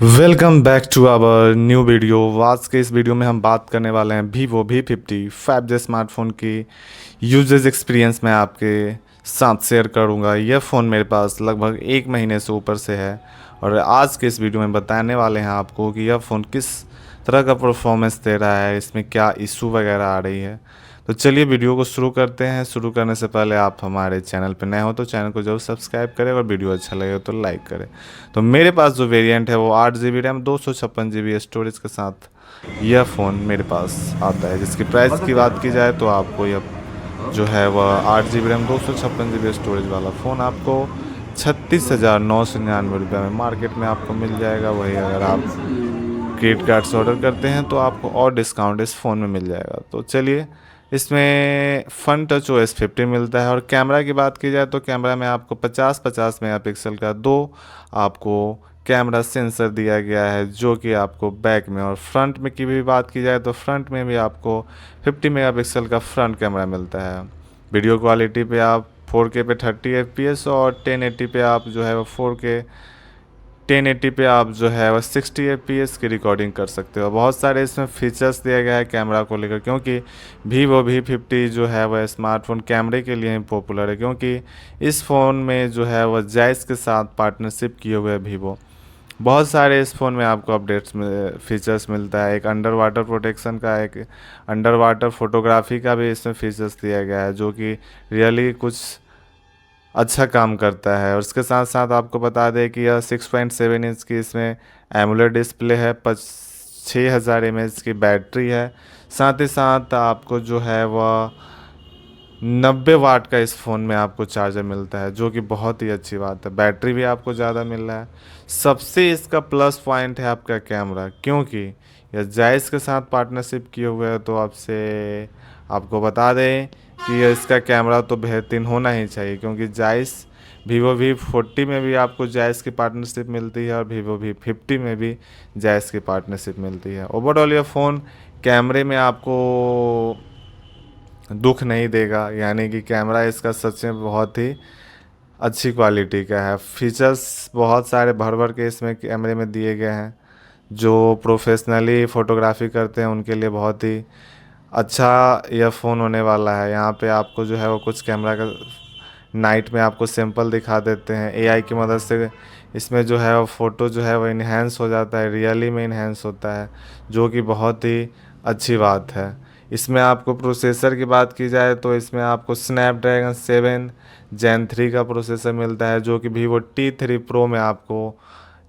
Welcome back to our new video. आज के इस वीडियो में हम बात करने वाले हैं वीवो V50 5G स्मार्टफोन की यूजेज एक्सपीरियंस मैं आपके साथ शेयर करूंगा। यह फ़ोन मेरे पास लगभग 1 महीने से ऊपर से है और आज के इस वीडियो में बताने वाले हैं आपको कि यह फ़ोन किस तरह का परफॉर्मेंस दे रहा है, इसमें क्या इशू वगैरह आ रही है। तो चलिए वीडियो को शुरू करते हैं। शुरू करने से पहले आप हमारे चैनल पर नए हो तो चैनल को जरूर सब्सक्राइब करें और वीडियो अच्छा लगे तो लाइक करें। तो मेरे पास जो वेरिएंट है वो 8 GB रैम 256 GB स्टोरेज के साथ यह फ़ोन मेरे पास आता है, जिसकी प्राइस की बात की जाए तो आपको यह जो है वह 8 GB रैम 256 GB स्टोरेज वाला फ़ोन आपको 36,999 रुपये में मार्केट में आपको मिल जाएगा। वही अगर आप क्रेडिट कार्ड से ऑर्डर करते हैं तो आपको और डिस्काउंट इस फ़ोन में मिल जाएगा। तो चलिए, इसमें फन टच OS 50 मिलता है। और कैमरा की बात की जाए तो कैमरा में आपको 50-50 मेगापिक्सल का दो आपको कैमरा सेंसर दिया गया है, जो कि आपको बैक में और फ्रंट में की भी बात की जाए तो फ्रंट में भी आपको 50 मेगापिक्सल का फ्रंट कैमरा मिलता है। वीडियो क्वालिटी पे आप 4K पे 30 FPS और 1080 पे आप जो है वो 4K 1080 पे आप जो है वह 60 FPS की रिकॉर्डिंग कर सकते हो। बहुत सारे इसमें फीचर्स दिया गया है कैमरा को लेकर, क्योंकि वीवो V50 जो है वह स्मार्टफोन कैमरे के लिए ही पॉपुलर है, क्योंकि इस फ़ोन में जो है वह जायज़ के साथ पार्टनरशिप किए हुए है वीवो। बहुत सारे इस फ़ोन में आपको अपडेट्स में फीचर्स मिलता है। एक अंडर वाटर प्रोटेक्शन का, एक अंडर वाटर फोटोग्राफी का भी इसमें फीचर्स दिया गया है, जो कि रियली कुछ अच्छा काम करता है। और उसके साथ साथ आपको बता दें कि यह 6.7 इंच की इसमें एमुलेट डिस्प्ले है, 6000 mAh की बैटरी है। साथ ही साथ आपको जो है वह 90 वाट का इस फ़ोन में आपको चार्जर मिलता है, जो कि बहुत ही अच्छी बात है। बैटरी भी आपको ज़्यादा मिल रहा है। सबसे इसका प्लस पॉइंट है आपका कैमरा, क्योंकि यह जायज़ के साथ पार्टनरशिप किए हुए है। तो आपको बता दें कि इसका कैमरा तो बेहतरीन होना ही चाहिए, क्योंकि जायज़ वीवो V40 में भी आपको जायज़ की पार्टनरशिप मिलती है और वीवो V50 में भी जायज़ की पार्टनरशिप मिलती है। ओवरऑल यह फ़ोन कैमरे में आपको दुख नहीं देगा, यानी कि कैमरा इसका सच में बहुत ही अच्छी क्वालिटी का है। फीचर्स बहुत सारे भर भर के इसमें कैमरे में दिए गए हैं, जो प्रोफेशनली फ़ोटोग्राफी करते हैं उनके लिए बहुत ही अच्छा यह फ़ोन होने वाला है। यहाँ पे आपको जो है वो कुछ कैमरा का नाइट में आपको सैंपल दिखा देते हैं AI की मदद से। इसमें जो है वो फ़ोटो जो है वो इन्हेंस हो जाता है, रियली में इन्हेंस होता है, जो कि बहुत ही अच्छी बात है। इसमें आपको प्रोसेसर की बात की जाए तो इसमें आपको स्नैपड्रैगन 7 Gen 3 का प्रोसेसर मिलता है, जो कि वीवो T3 Pro में आपको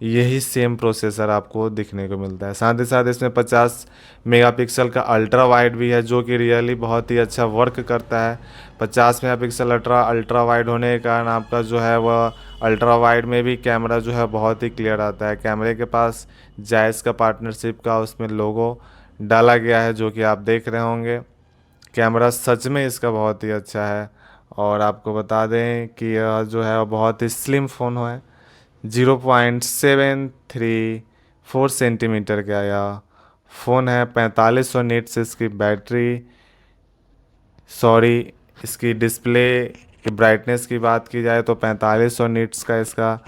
यही सेम प्रोसेसर आपको दिखने को मिलता है। साथ ही साथ इसमें 50 मेगापिक्सल का अल्ट्रा वाइड भी है, जो कि रियली बहुत ही अच्छा वर्क करता है। 50 मेगापिक्सल अल्ट्रा वाइड होने के कारण आपका जो है वह अल्ट्रा वाइड में भी कैमरा जो है बहुत ही क्लियर आता है। कैमरे के पास जायज़ का पार्टनरशिप का उसमें लोगो डाला गया है, जो कि आप देख रहे होंगे। कैमरा सच में इसका बहुत ही अच्छा है। और आपको बता दें कि यह जो है वो बहुत ही स्लिम फ़ोन है। 0.734 सेंटीमीटर का यह फ़ोन है। 4500 निट्स इसकी बैटरी, सॉरी, इसकी डिस्प्ले की ब्राइटनेस की बात की जाए तो 4500 निट्स का इसका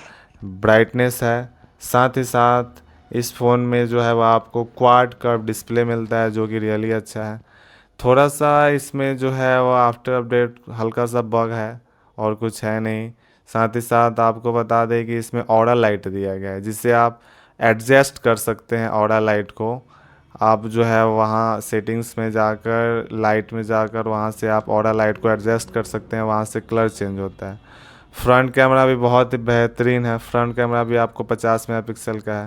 ब्राइटनेस है। साथ ही साथ इस फ़ोन में जो है वह आपको क्वाड कर्व डिस्प्ले मिलता है, जो कि रियली अच्छा है। थोड़ा सा इसमें जो है वो आफ्टर अपडेट हल्का सा बग है, और कुछ है नहीं। साथ ही साथ आपको बता दें कि इसमें ऑरा लाइट दिया गया है, जिससे आप एडजस्ट कर सकते हैं ऑरा लाइट को। आप जो है वहाँ सेटिंग्स में जाकर, लाइट में जाकर, वहाँ से आप ऑरा लाइट को एडजस्ट कर सकते हैं, वहाँ से कलर चेंज होता है। फ्रंट कैमरा भी बहुत ही बेहतरीन है। फ्रंट कैमरा भी आपको 50 मेगापिक्सल का है।